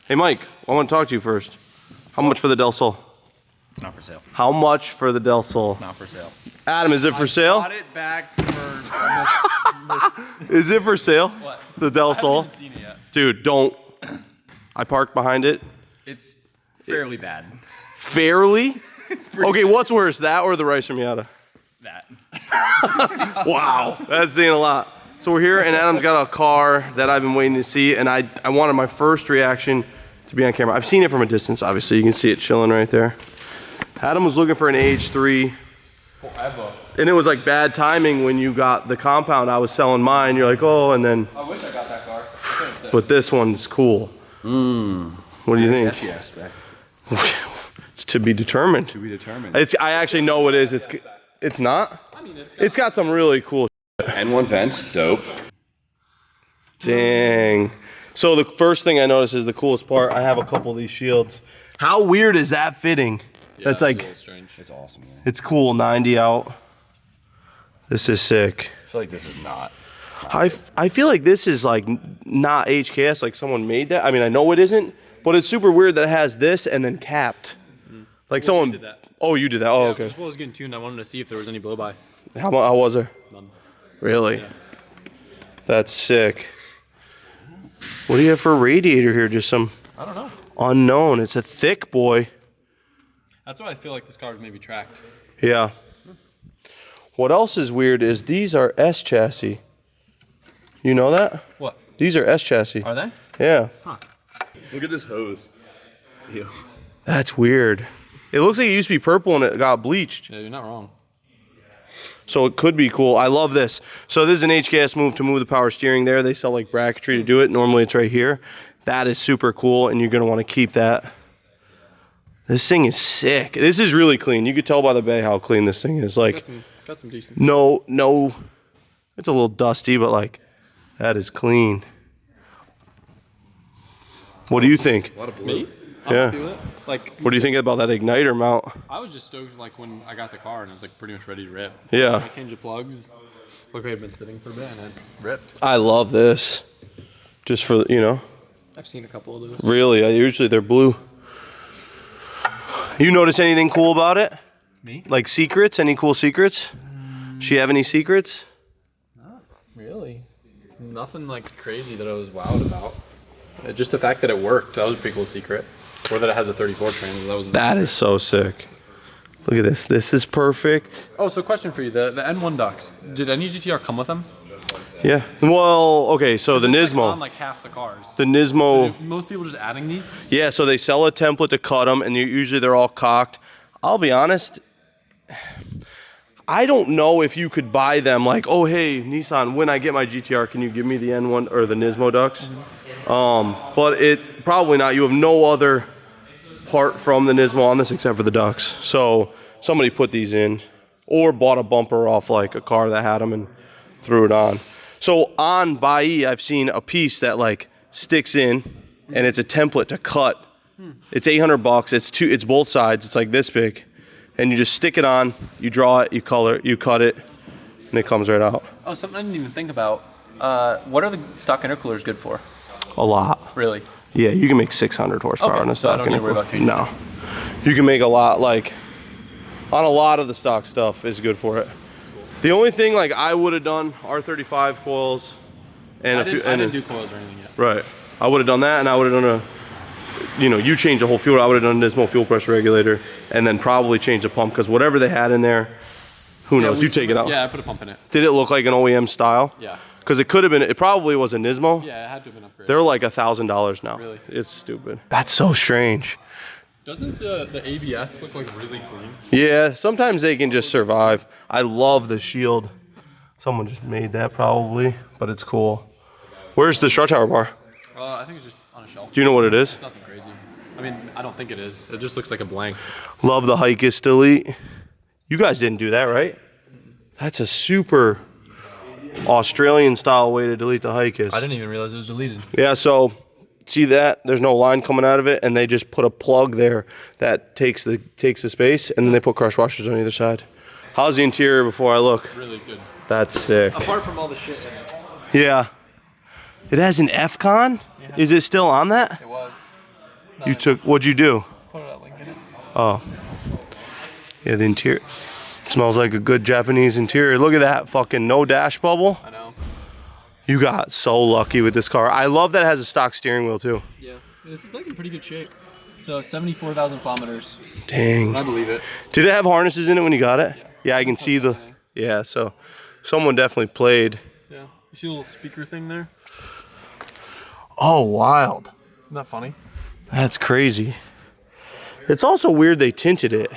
Hey, Mike, I want to talk to you first. How much for the Del Sol? It's not for sale. How much for the Del Sol? It's not for sale. Adam, is it for sale? I bought it back for Is it for sale? What? The Del I Sol? haven't even seen it yet. Dude, don't. I parked behind it. It's fairly bad. Fairly? Okay, what's worse, that or the Rice Miata? That. Wow, that's saying a lot. So we're here, and Adam's got a car that I've been waiting to see, and I wanted my first reaction to be on camera. I've seen it from a distance, obviously. You can see it chilling right there. Adam was looking for an AH3. Forever. And it was like bad timing when you got the compound. I was selling mine. You're like, oh, and then. I wish I got that car. But this one's cool. What do you think? Yes, back. It's to be determined. To be determined. I actually know what it is. It's not? I mean, It's got some really cool N1 vents, dope. Dang. So the first thing I noticed is the coolest part. I have a couple of these shields. How weird is that fitting? Yeah, That's like, a little strange. It's awesome, man. it's cool, 90 out. This is sick. I feel like this is not. I feel like this is like not HKS, like someone made that. I mean, I know it isn't, but it's super weird that it has this and then capped. Like someone did that. Oh, you did that. Oh, Yeah, okay. just while I was getting tuned, I wanted to see if there was any blow-by. How was there? None. Really? Yeah. That's sick. What do you have for a radiator here? Just some I don't know. unknown. It's a thick boy. That's why I feel like this car was maybe tracked. Yeah. What else is weird is these are S chassis. You know that? What? These are S chassis. Are they? Yeah. Look at this hose. Ew. That's weird. It looks like it used to be purple and it got bleached. Yeah, you're not wrong. So it could be cool. I love this. So this is an HKS move to move the power steering there. They sell like bracketry to do it. Normally it's right here. That is super cool and you're going to want to keep that. This thing is sick. This is really clean. You could tell by the bay how clean this thing is. Like Got some decent. no, it's a little dusty, but like that is clean. What do you think? A lot of blue. Me? I'm Yeah. happy with it. Like, What do you think about that igniter mount? I was just stoked like when I got the car and it was like pretty much ready to rip. Yeah. I changed the plugs. Look, I've been sitting for a bit and it ripped. I love this. Just for, you know, I've seen a couple of those. really, usually they're blue. You notice anything cool about it? Me? Like secrets? Any cool secrets? She have any secrets? Not really. Nothing like crazy that I was wowed about. Just the fact that it worked. That was a pretty cool secret. Or that it has a 34 trans. That was. That is so sick. Look at this. This is perfect. Oh, so question for you: the N1 ducts. Did any GTR come with them? Yeah. Well, okay. So the It's, like, Nismo. on like half the cars. The Nismo. So most people just adding these. Yeah. So they sell a template to cut them, and usually they're all cocked. I'll be honest. I don't know if you could buy them like, oh hey Nissan, when I get my GTR, can you give me the N1 or the Nismo ducts? But it probably not. You have no other part from the Nismo on this except for the ducts. So somebody put these in, or bought a bumper off like a car that had them and threw it on. So on Bai, I've seen a piece that like sticks in, and it's a template to cut. It's $800. It's both sides. It's like this big. And you just stick it on, you draw it, you color it, you cut it, and it comes right out. Oh, something I didn't even think about. What are the stock intercoolers good for? A lot. Really? Yeah, you can make 600 horsepower Okay, on a so I stock don't need to worry about changing No. You can make a lot, like, on a lot of the stock stuff is good for it. The only thing, like, I would have done R35 coils and I a few. didn't do coils or anything yet. Right. I would have done that, and I would have done you change the whole fuel. I would have done this Nismo fuel pressure regulator, and then probably change the pump, because whatever they had in there, who knows? You take it out. Yeah, I put a pump in it. Did it look like an OEM style? Yeah. Because it could have been, it probably was a Nismo. Yeah, it had to have been upgraded. They're like $1,000 now. Really? It's stupid. That's so strange. Doesn't the ABS look like really clean? Yeah, sometimes they can just survive. I love the shield. Someone just made that probably, but it's cool. Where's the strut tower bar? I think it's just on a shelf. Do you know what it is? It's nothing crazy. I mean, I don't think it is. It just looks like a blank. Love the Hikist delete. You guys didn't do that, right? That's a super Australian style way to delete the Hikist. I didn't even realize it was deleted. Yeah, so see that? There's no line coming out of it, and they just put a plug there that takes the space, and then they put crush washers on either side. How's the interior before I look? Really good. That's sick. Apart from all the shit in it. Yeah. It has an F-Con? Yeah. Is it still on that? It was. You took, what'd you do? Put a link in it. Oh. Yeah, the interior. Smells like a good Japanese interior. Look at that, fucking no dash bubble. I know. You got so lucky with this car. I love that it has a stock steering wheel too. Yeah, it's like in pretty good shape. So 74,000 kilometers. Dang. I believe it. Did it have harnesses in it when you got it? Yeah. Yeah, I can see the, yeah, so someone definitely played. Yeah. You see a little speaker thing there? Oh, wild. Isn't that funny? That's crazy. It's also weird they tinted it.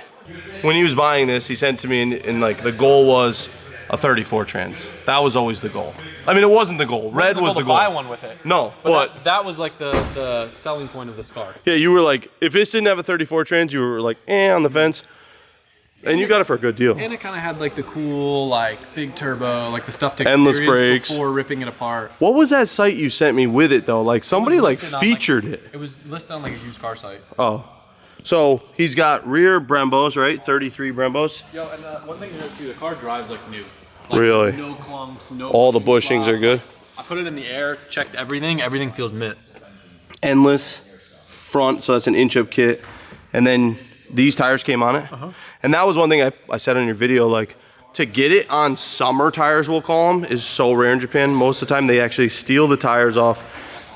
When he was buying this, he sent it to me and like the goal was a 34 trans. That was always the goal. I mean, it wasn't the goal. Red was the goal. Buy one with it. No, but that was like the selling point of this car. Yeah, you were like, if this didn't have a 34 trans, you were like, on the fence. And you got it for a good deal. And it kind of had like the cool, like big turbo, like the stuff to Endless experience brakes. before ripping it apart. What was that site you sent me with it though? Like somebody like featured it. It was listed on like a used car site. Oh. So he's got rear Brembos, right? 33 Brembos. Yo, and one thing to note too, the car drives like new. Like, Really? No clumps, no. All the bushings are good. I put it in the air, checked everything. Everything feels mint. Endless front, so that's an inch up kit. And then these tires came on it. And that was one thing I said on your video, like to get it on summer tires, we'll call them, is so rare in Japan. Most of the time they actually steal the tires off.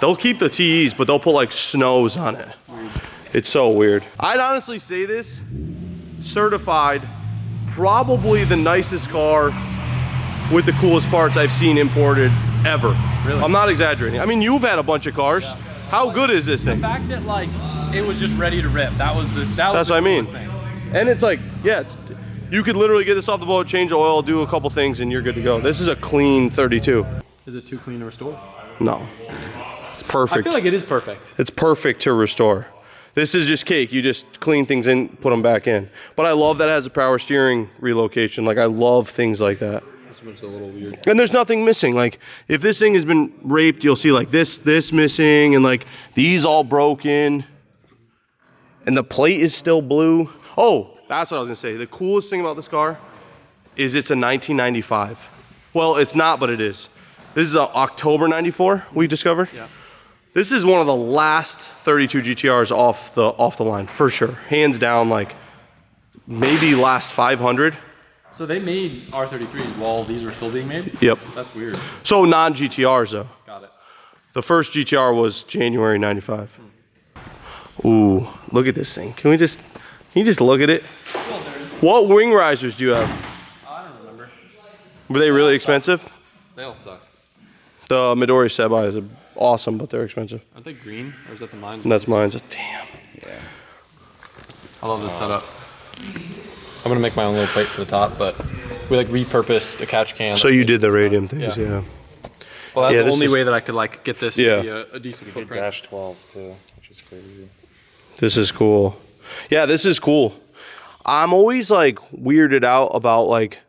They'll keep the TEs, but they'll put like snows on it. It's so weird. I'd honestly say this, certified, probably the nicest car with the coolest parts I've seen imported ever. Really? I'm not exaggerating. I mean, you've had a bunch of cars. Yeah. How good is this thing? The fact that like it was just ready to rip. That's what I mean. Thing. And it's like, yeah, you could literally get this off the boat, change the oil, do a couple things, and you're good to go. This is a clean 32. Is it too clean to restore? No, it's perfect. I feel like it is perfect. It's perfect to restore. This is just cake. You just clean things in, put them back in. But I love that it has a power steering relocation. Like I love things like that. This one's a little weird. And there's nothing missing. Like if this thing has been raped, you'll see like this missing, and like these all broken. And the plate is still blue. Oh, that's what I was gonna say. The coolest thing about this car is it's a 1995. Well, it's not, but it is. This is a October 94 we discovered. Yeah. This is one of the last 32 GTRs off the line, for sure. Hands down, like maybe last 500. So they made R33s while these were still being made? Yep. That's weird. So non-GTRs though. Got it. The first GTR was January 95. Ooh, look at this thing. Can you just look at it? What wing risers do you have? I don't remember. Were they really expensive? They all suck. The Midori Sebai is awesome, but they're expensive. Aren't they green? Or is that the mine? And that's mine. So, damn. Yeah. I love this setup. I'm gonna make my own little plate for the top, but we like repurposed a catch can. So you did the radium things, yeah. Well, that's Yeah, the this only is- way that I could like get this Yeah. to be a decent footprint. Dash 12 too, which is crazy. This is cool. Yeah, this is cool. I'm always like weirded out about like,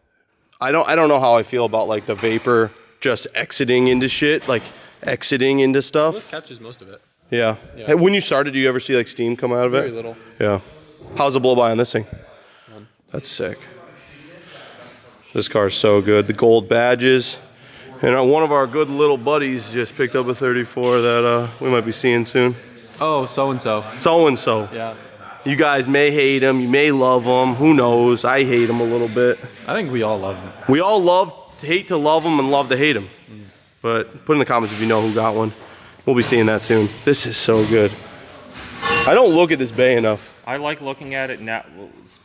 I don't know how I feel about like the vapor just exiting into shit, like exiting into stuff. This catches most of it. Yeah. Yeah. Hey, when you started, do you ever see like steam come out of it? Very little. Yeah. How's the blow by on this thing? None. That's sick. This car's so good. The gold badges. And one of our good little buddies just picked up a 34 that we might be seeing soon. Oh, so-and-so. So-and-so. Yeah. You guys may hate him. You may love him. Who knows? I hate him a little bit. I think we all love him. We all hate to love him and love to hate him. But put in the comments if you know who got one. We'll be seeing that soon. This is so good. I don't look at this bay enough. I like looking at it now.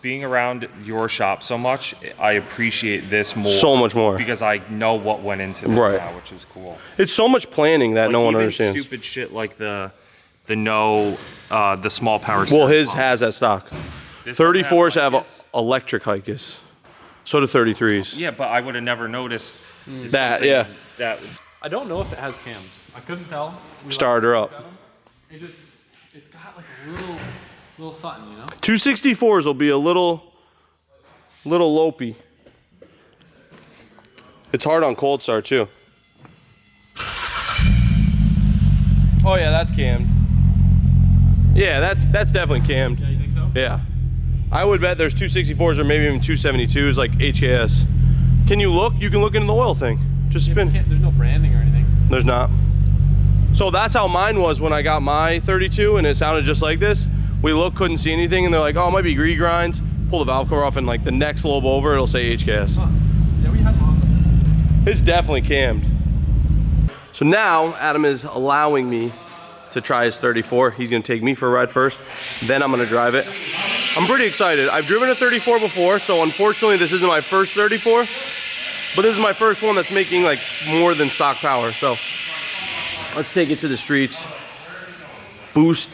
Being around your shop so much, I appreciate this more. So much more. Because I know what went into this Right. now, which is cool. It's so much planning that Like, no one even understands. Stupid shit like the small power. Well, his steering has that stock. This 34s doesn't have this. electric hikes. So do 33s. Yeah, but I would have never noticed That, something yeah. That I don't know if it has cams. I couldn't tell. Start her up. It's got like a little something, you know? 264s will be a little lopey. It's hard on cold start too. Oh yeah, that's cammed. Yeah, that's definitely cammed. Yeah, you think so? Yeah. I would bet there's 264s or maybe even 272s like HKS. Can you look? You can look into the oil thing. Just spin. There's no branding or anything. There's not. So that's how mine was when I got my 32, and it sounded just like this. We looked, couldn't see anything, and they're like, oh, it might be regrinds. Pull the valve cover off, and like the next lobe over, it'll say HGAS. Huh. Yeah, we had one. It's definitely cammed. So now Adam is allowing me to try his 34. He's gonna take me for a ride first, then I'm gonna drive it. I'm pretty excited. I've driven a 34 before, so unfortunately this isn't my first 34, but this is my first one that's making like more than stock power. So let's take it to the streets. Boost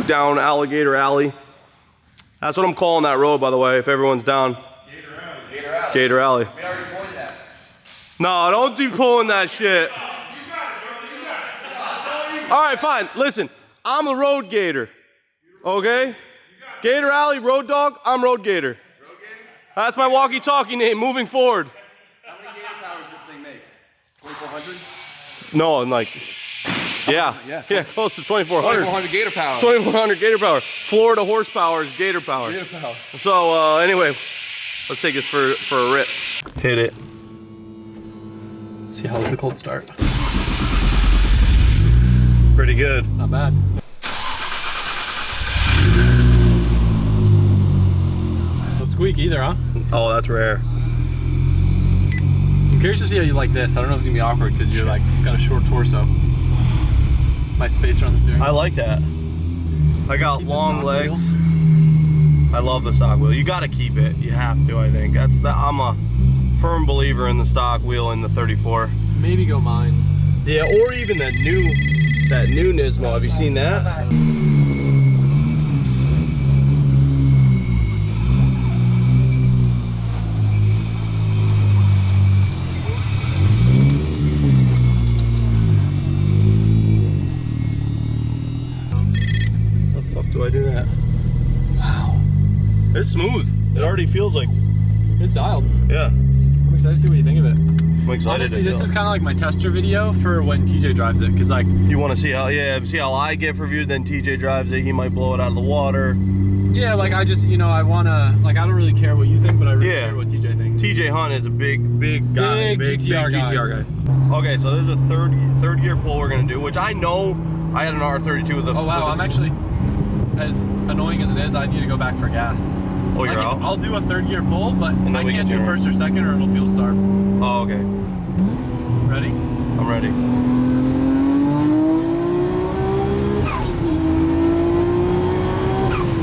down Alligator Alley. That's what I'm calling that road, by the way, if everyone's down. Gator Alley. We already pointed that. No, don't be pulling that shit. All right, fine. Listen, I'm the road gator. Okay? Gator Alley, road dog, I'm road gator. Road gator? That's my walkie-talkie name moving forward. How many gator powers does this thing make? 2,400? No, I'm like, yeah, close to 2,400. 2,400 gator power. 2,400 gator power. Florida horsepower is gator power. Gator power. So anyway, let's take this for a rip. Hit it. See, how was the cold start? Pretty good. Not bad. No squeak either, huh? Oh, that's rare. I'm curious to see how you like this. I don't know if it's gonna be awkward because you're like got a short torso. My spacer on the steering. I like that. I got Keep the long stock legs. wheel. I love the stock wheel. You gotta keep it. You have to, I think. I'm a firm believer in the stock wheel in the 34. Maybe go mines. Yeah, or even that new Nismo. Have you seen that? How the fuck do I do that? Wow. It's smooth. It already feels like, It's dialed. yeah. I'm excited to see what you think of it. I'm excited. Honestly, this is kind of like my tester video for when TJ drives it, because like, You want to see how, see how I get reviewed, then TJ drives it, he might blow it out of the water. yeah, like I just, I want to, like, I don't really care what you think, but I really Yeah. care what TJ thinks. TJ Hunt is a big guy. Big GTR guy. Okay, so this is a third gear pull we're gonna do, which I know I had an R32 with a. Oh wow, I'm actually, as annoying as it is, I need to go back for gas. Oh, you're out? I'll do a third gear pull, but And then I we can't can do turn. first or second or it'll fuel starve. Oh, okay. Ready? I'm ready.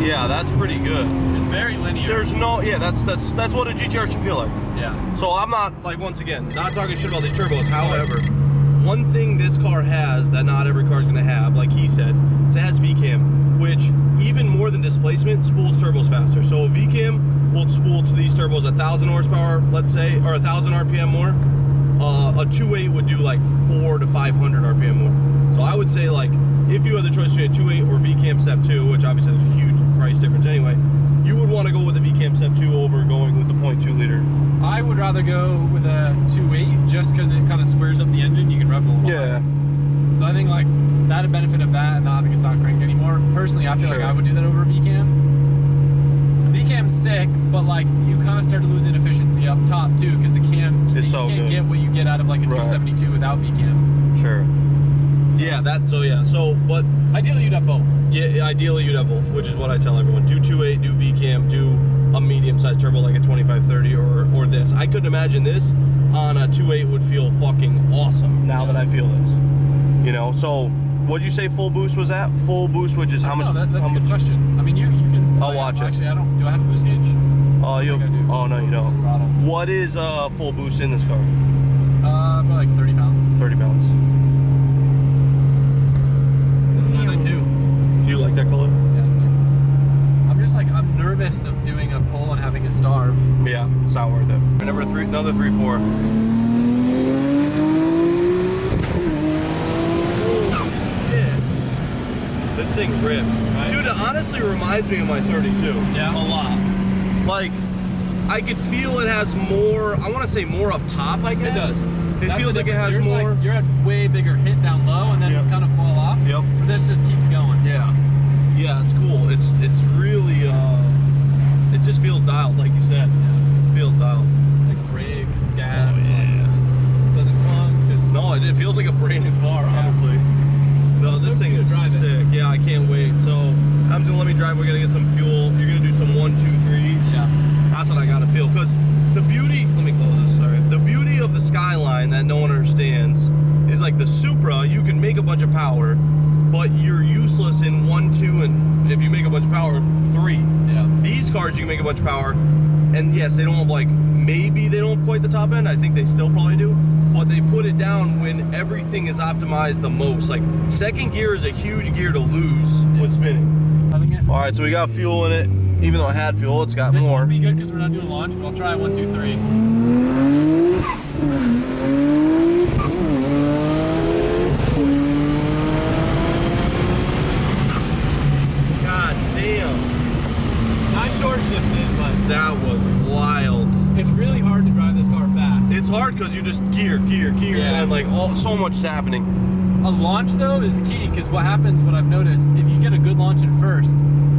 Yeah, that's pretty good. It's very linear. There's no, that's what a GTR should feel like. Yeah. So I'm not, like, once again, not talking shit about these turbos. However, one thing this car has that not every car is gonna have, like he said, is it has VCAM, which even more than displacement, spools turbos faster. So a VCAM will spool to these turbos 1,000 horsepower, let's say, or 1,000 RPM more. A 2.8 would do like 400 to 500 RPM more. So I would say, like, if you had the choice between a 2.8 or VCAM Step 2, which obviously there's a huge price difference anyway, you would want to go with the VCAM Step 2 over going with the 0.2 liter. I would rather go with a 2.8 just because it kind of squares up the engine. You can rev a little Yeah. So I think like that a benefit of that and not having a stock crank anymore. Personally, I feel Sure. like I would do that over a VCAM. VCAM's sick, but like you kind of start to lose inefficiency up top too because the cam It's you so can't good. get what you get out of like a Right. 272 without VCAM. Sure. Yeah, but Ideally, you'd have both. yeah, ideally you'd have both, which is what I tell everyone. Do 2.8, do VCAM, do a medium-sized turbo like a 2530 or this. I couldn't imagine this on a 2.8 would feel fucking awesome now that I feel this. So what'd you say full boost was at? Full boost, which is how much? That's how a good much- question. I mean, you can. I'll watch it. Actually, I don't. Do I have a boost gauge? Oh, you. I think I do. Oh no, you don't. Throttle. What is full boost in this car? About like 30 pounds. 30 pounds. It's another two. Do you like that color? Yeah, it's like, I'm nervous of doing a pull and having it starve. Yeah, it's not worth it. Number three, another 3.4. This thing rips. Right. Dude, it honestly reminds me of my 32. Yeah. A lot. Like, I could feel it has more, I want to say more up top, I guess. It does. It That's feels the like it has difference. more. Like, you're at way bigger hit down low and then Yep. kind of fall off. Yep. But this just keeps going. Yeah. Yeah, it's cool. It's really, it just feels dialed, like you said. Yeah. It feels dialed. Like brakes, gas. Oh, yeah. Like, doesn't clunk. Just No, it feels like a brand new car, Yeah. honestly. drive, we gotta get some fuel. You're gonna do some 1, 2, 3s. Yeah. That's what I gotta feel. Because the beauty, let me close this, sorry. The beauty of the Skyline that no one understands is like the Supra, you can make a bunch of power, but you're useless in 1, 2, and if you make a bunch of power, 3. Yeah. These cars, you can make a bunch of power, and yes, they don't have like, maybe they don't have quite the top end. I think they still probably do, but they put it down when everything is optimized the most. Like second gear is a huge gear to lose when spinning. All right, so we got fuel in it. Even though it had fuel, it's got This more. won't be good because we're not doing launch, but I'll try 1, 2, 3. God damn. Nice short shifted, but That was wild. it's really hard to drive this car fast. It's hard because you just gear, Yeah. and like so much is happening. A launch though is key because what happens, what I've noticed, if you get a good launch in first,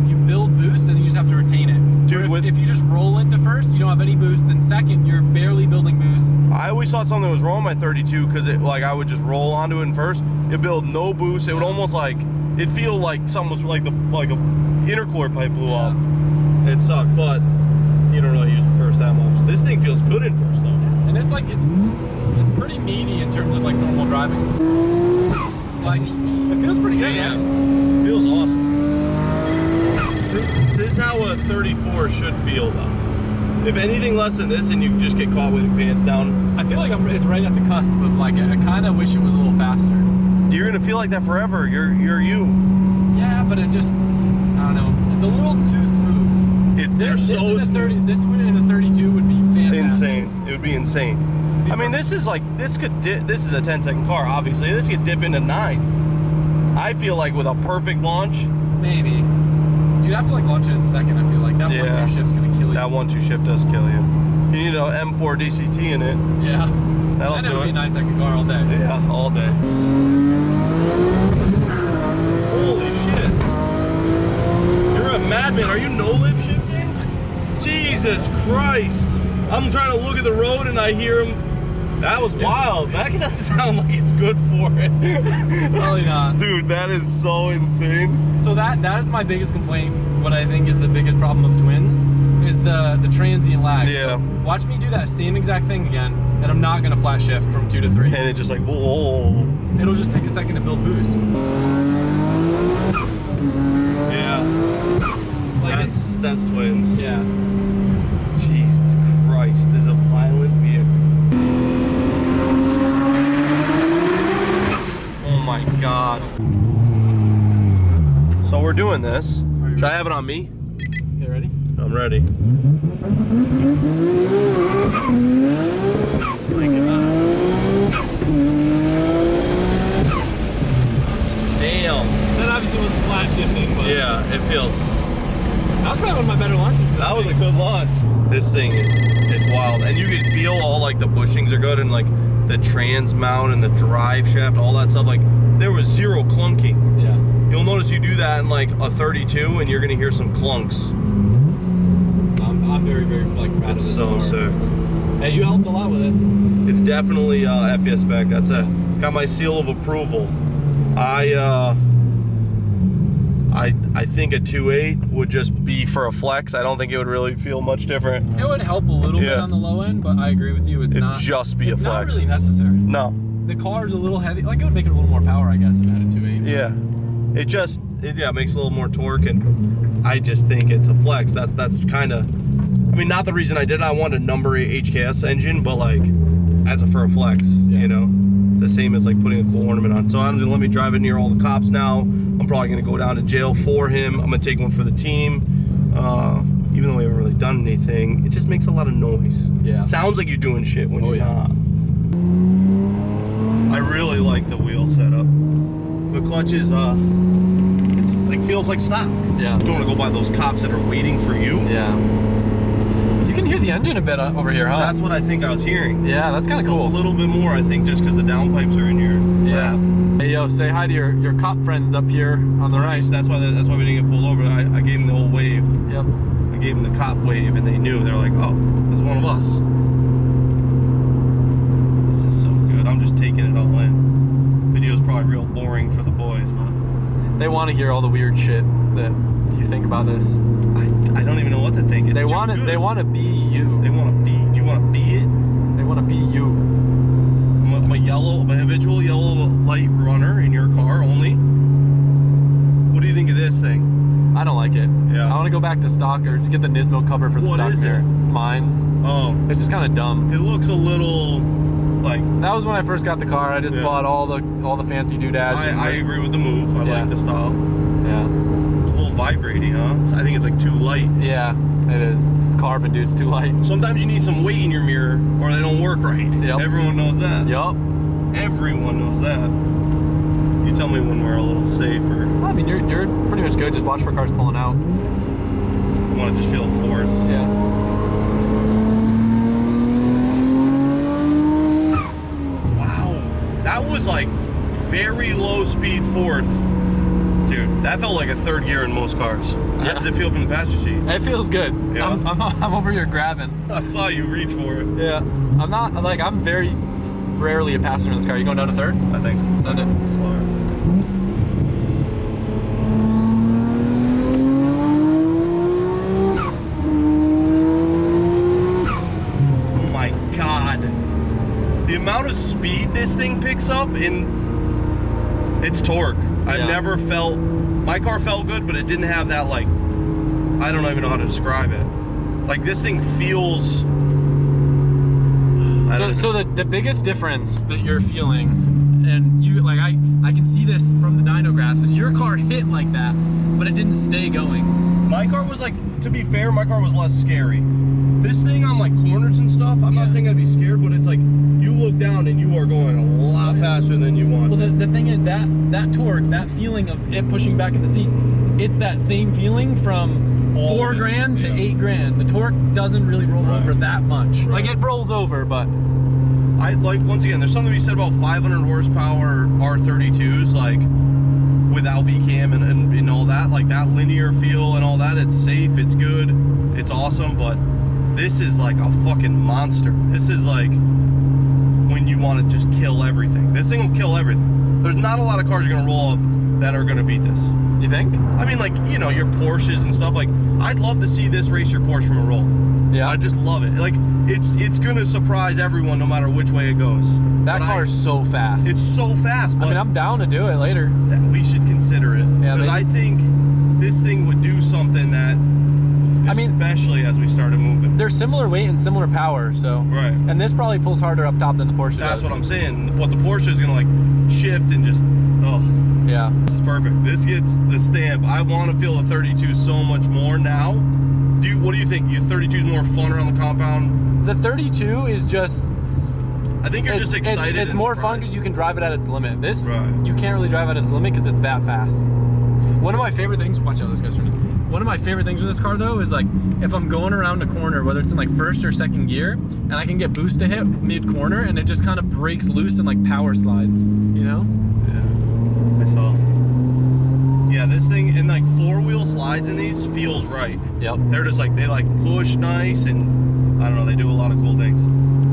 you build boost and then you just have to retain it. Dude, Or if you just roll into first, you don't have any boost. Then second, you're barely building boost. I always thought something was wrong with my 32 because it like I would just roll onto it in first. It built no boost. It would almost like it'd feel like something was like a intercooler pipe blew off. It sucked, but you don't really use the first that much. This thing feels good in first though. And it's like it's pretty meaty in terms of like normal driving. Like it feels pretty good. Yeah, Man. feels awesome. This is how a 34 should feel though. If anything less than this and you just get caught with your pants down, I feel like it's right at the cusp of like I kind of wish it was a little faster. you're gonna feel like that forever. You're you. Yeah, but it just I don't know. It's a little too smooth. They're so smooth. This one in a 32 would be fantastic. Insane. It would be insane. I mean, this is like this is a 10-second car. Obviously, this could dip into 9s. I feel like with a perfect launch, Maybe. You'd have to like launch it in second, I feel like. That 1-2 shift's gonna kill you. that 1-2 shift does kill you. You need an M4 DCT in it. Yeah. That'll Then it do would be a it. 9-second car all day. Yeah, all day. Holy shit. You're a madman. Are you no-lift shifting? Jesus Christ. I'm trying to look at the road and I hear him. That was wild. That doesn't sound like it's good for it. Probably not. Dude, that is so insane. So that is my biggest complaint. What I think is the biggest problem of twins is the transient lag. Yeah. So watch me do that same exact thing again, and I'm not gonna flash shift from 2 to 3. And it just like, whoa. It'll just take a second to build boost. Yeah. Like That's twins. yeah. Jesus Christ, this is a violent vehicle. Oh my God. So we're doing this. Should I have it on me? You ready? I'm ready. My God. Damn. That obviously wasn't flash shifting, but Yeah, it feels. that was probably one of my better launches. That was a good launch. This thing it's wild. And you can feel all like the bushings are good and like the trans mount and the drive shaft, all that stuff. Like there was zero clunking. Yeah. You'll notice you do that in like a 32 and you're gonna hear some clunks. I'm very, very like proud of It's this so car. sick. Hey, you helped a lot with it. It's definitely FES spec. That's it. Got my seal of approval. I think a 2.8 would just be for a flex. I don't think it would really feel much different. It would help a little bit Yeah. on the low end, but I agree with you. It's It'd not just be a it's not flex. really necessary. No. The car is a little heavy. Like it would make it a little more power, I guess, if it had a 2.8. Yeah. It makes a little more torque, and I just think it's a flex. That's kind of, I mean, not the reason I did it. I wanted a number 8 HKS engine, but like as a for a flex, you know. It's the same as like putting a cool ornament on. So I'm gonna let me drive it near all the cops now. I'm probably gonna go down to jail for him. I'm gonna take one for the team. Even though we haven't really done anything, it just makes a lot of noise. Yeah. Sounds like you're doing shit when you're yeah. not. I really like the wheel setup. The clutch is it's like feels like stock. Yeah. You don't want to go by those cops that are waiting for you. Yeah. You can hear the engine a bit over here, huh? That's what I think I was hearing. Yeah, that's kind of A cool. little bit more, I think, just because the downpipes are in here. Yeah. Hey, yo, say hi to your cop friends up here on the right. That's why we didn't get pulled over. I gave them the whole wave. Yep. I gave them the cop wave, and they knew. They're like, oh, this is one of us. This is so good. I'm just taking it all in. Video's probably real boring for the boys, but They want to hear all the weird shit that you think about this. I don't even know what to think. It's They too want good. They want to be you. They want to be. You want to be it. They want to be you. I'm a habitual yellow light runner in your car only. What do you think of this thing? I don't like it. Yeah. I want to go back to stock or just get the Nismo cover for the What stock is it? mirror. It's mine's. Oh, It's just kind of dumb. it looks a little like. That was when I first got the car. I just Yeah. bought all the fancy doodads. I agree with the move. I Yeah. like the style. Yeah. It's a little vibrating, huh? I think it's like too light. Yeah, it is. It's carbon, dude. It's too light. Sometimes you need some weight in your mirror or they don't work right. Yep. Everyone knows that. Yup. Everyone knows that. You tell me when we're a little safer. I mean, you're pretty much good. Just watch for cars pulling out. I want to just feel force. Yeah. Wow. That was like very low speed fourth. Dude, that felt like a third gear in most cars. How does it feel from the passenger seat? It feels good. Yeah. I'm over here grabbing. I saw you reach for it. Yeah. I'm very rarely a passenger in this car. You going down to third? I think so. Send it. Slower. Oh my God. The amount of speed this thing picks up in its torque. I've Yeah. never felt, my car felt good, but it didn't have that like, I don't even know how to describe it. Like this thing feels, So the biggest difference that you're feeling, and you like I can see this from the dyno graphs, is your car hit like that, but it didn't stay going. my car was like, to be fair, my car was less scary. This thing on like corners and stuff, I'm not saying I'd be scared, but it's like, you look down and you are going a lot faster than you want. Well, the thing is that torque, that feeling of it pushing back in the seat, it's that same feeling from All of it, $4,000 to yeah. $8,000. The torque doesn't really roll Right. over that much. Right. Like it rolls over, but I like, once again, there's something to be said about 500 horsepower R32s, like without VCAM and all that, like that linear feel and all that. It's safe, it's good, it's awesome, but this is like a fucking monster. This is like when you want to just kill everything. This thing will kill everything. There's not a lot of cars you're gonna roll up that are gonna beat this. you think? I mean, like, you know, your Porsches and stuff. Like, I'd love to see this race your Porsche from a roll. Yeah. I just love it. Like, it's gonna surprise everyone no matter which way it goes. That But car's so fast. it's so fast. But I mean, I'm down to do it later. that we should consider it, Yeah, because I think this thing would do something that, I mean- especially as we started moving. They're similar weight and similar power, so. Right. And this probably pulls harder up top than the Porsche That's does. what I'm saying. But the Porsche is gonna like shift and just, oh, Yeah. this is perfect. This gets the stamp. I want to feel a 32 so much more now. What do you think? You 32 is more fun around the compound? The 32 is just. I think you're just excited. It's and more fun surprised. because you can drive it at its limit. This, Right. you can't really drive at its limit because it's that fast. One of my favorite things, watch out, this guy's turning. One of my favorite things with this car though is like, if I'm going around a corner, whether it's in like first or second gear, and I can get boost to hit mid-corner and it just kind of breaks loose and like power slides, you know? Yeah, I saw. Yeah, this thing in like four-wheel slides in these feels right. Yep. They're just like, they like push nice, and I don't know, they do a lot of cool things.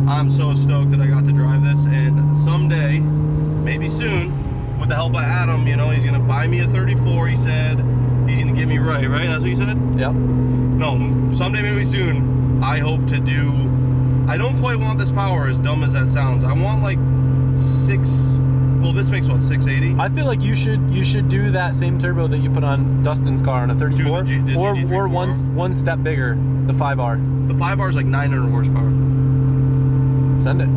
I'm so stoked that I got to drive this, and someday, maybe soon, with the help of Adam, you know, he's gonna buy me a 34. He said he's gonna get me right? That's what he said? Yep. No, someday, maybe soon, I hope to do, I don't quite want this power, as dumb as that sounds. I want like well, this makes what, 680? I feel like you should do that same turbo that you put on Dustin's car on a 34, Do the or GT34? one step bigger, the 5R. The 5R is like 900 horsepower. Send it.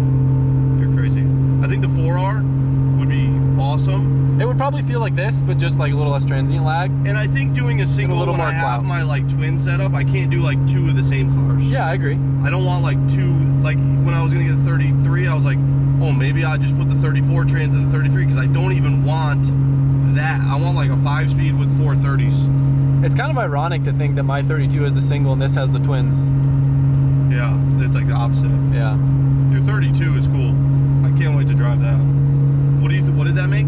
You're crazy. I think the 4R would be awesome. It would probably feel like this, but just like a little less transient lag. And I think doing a single little when more I have clout. my like twin setup, I can't do like two of the same cars. Yeah, I agree. I don't want like two, like when I was gonna get the 33, I was like, oh, maybe I'll just put the 34 trans in the 33, because I don't even want that. I want like a 5-speed with 430s. It's kind of ironic to think that my 32 is the single and this has the twins. Yeah, it's like the opposite. Yeah. Your 32 is cool. I can't wait to drive that. What did that make?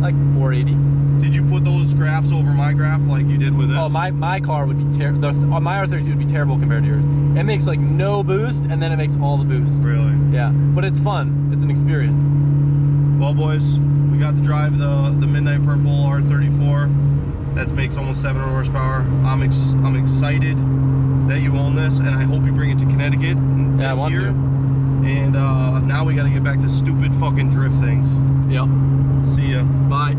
Like 480. Did you put those graphs over my graph like you did with this? Oh, my car would be terrible. My R32 would be terrible compared to yours. It makes like no boost, and then it makes all the boost. Really? Yeah, but it's fun. It's an experience. Well, boys, we got to drive the Midnight Purple R34. that makes almost 700 horsepower. I'm excited that you own this, and I hope you bring it to Connecticut Yeah, I this want year. to. And now we got to get back to stupid fucking drift things. Yep. See ya. Bye.